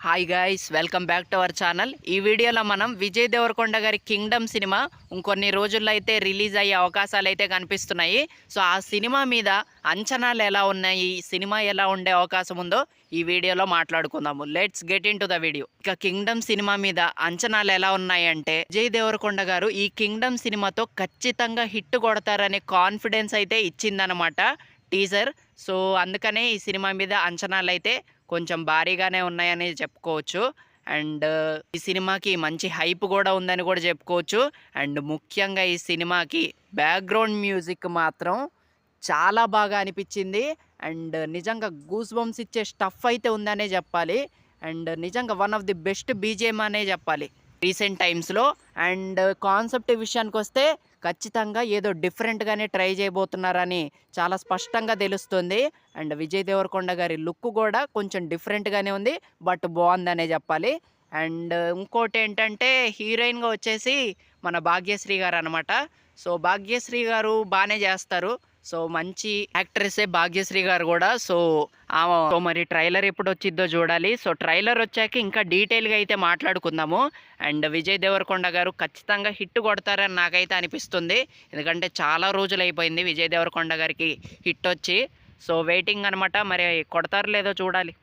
Hi guys, welcome back to our channel. ఈ వీడియోలో మనం విజయ్ దేవరకొండ గారి కింగ్డమ్ సినిమా ఇంకొన్ని రోజుల్లో అయితే రిలీజ్ అయ్యే అవకాశాలు అయితే కనిపిస్తున్నాయి. సో ఆ సినిమా మీద అంచనాలు ఎలా ఉన్నాయి, ఈ సినిమా ఎలా ఉండే అవకాశం ఉందో ఈ వీడియోలో మాట్లాడుకుందాము. Let's get in to the video. ఇక కింగ్డమ్ సినిమా మీద అంచనాలు ఎలా ఉన్నాయంటే, విజయ్ దేవరకొండ గారు ఈ కింగ్డమ్ సినిమాతో ఖచ్చితంగా హిట్ కొడతారనే కాన్ఫిడెన్స్ అయితే ఇచ్చిందనమాట టీజర్. సో అందుకనే ఈ సినిమా మీద అంచనాలు అయితే కొంచెం భారీగానే ఉన్నాయని చెప్పుకోవచ్చు. అండ్ ఈ సినిమాకి మంచి హైప్ కూడా ఉందని కూడా చెప్పుకోవచ్చు. అండ్ ముఖ్యంగా ఈ సినిమాకి బ్యాక్గ్రౌండ్ మ్యూజిక్ మాత్రం చాలా బాగా అనిపించింది. అండ్ నిజంగా గూస్ బంప్స్ ఇచ్చే స్టఫ్ అయితే ఉందనే చెప్పాలి. అండ్ నిజంగా one of the best BGM అనే చెప్పాలి రీసెంట్ టైమ్స్లో. అండ్ కాన్సెప్ట్ విషయానికి వస్తే ఖచ్చితంగా ఏదో డిఫరెంట్గానే ట్రై చేయబోతున్నారని చాలా స్పష్టంగా తెలుస్తుంది. అండ్ విజయ్ దేవరకొండ గారి లుక్ కూడా కొంచెం డిఫరెంట్గానే ఉంది, బట్ బాగుందనే చెప్పాలి. అండ్ ఇంకోటి ఏంటంటే, హీరోయిన్గా వచ్చేసి మన భాగ్యశ్రీ గారు అనమాట. సో భాగ్యశ్రీ గారు బాగానే చేస్తారు. సో మంచి యాక్ట్రెస్సే భాగ్యశ్రీ గారు కూడా. సో మరి ట్రైలర్ ఎప్పుడు వచ్చిద్దో చూడాలి. సో ట్రైలర్ వచ్చాక ఇంకా డీటెయిల్గా అయితే మాట్లాడుకుందాము. అండ్ విజయ్ దేవరకొండ గారు ఖచ్చితంగా హిట్ కొడతారని నాకైతే అనిపిస్తుంది. ఎందుకంటే చాలా రోజులు అయిపోయింది విజయ్ దేవరకొండ గారికి హిట్ వచ్చి. సో వెయిటింగ్ అనమాట, మరి కొడతారు లేదో చూడాలి.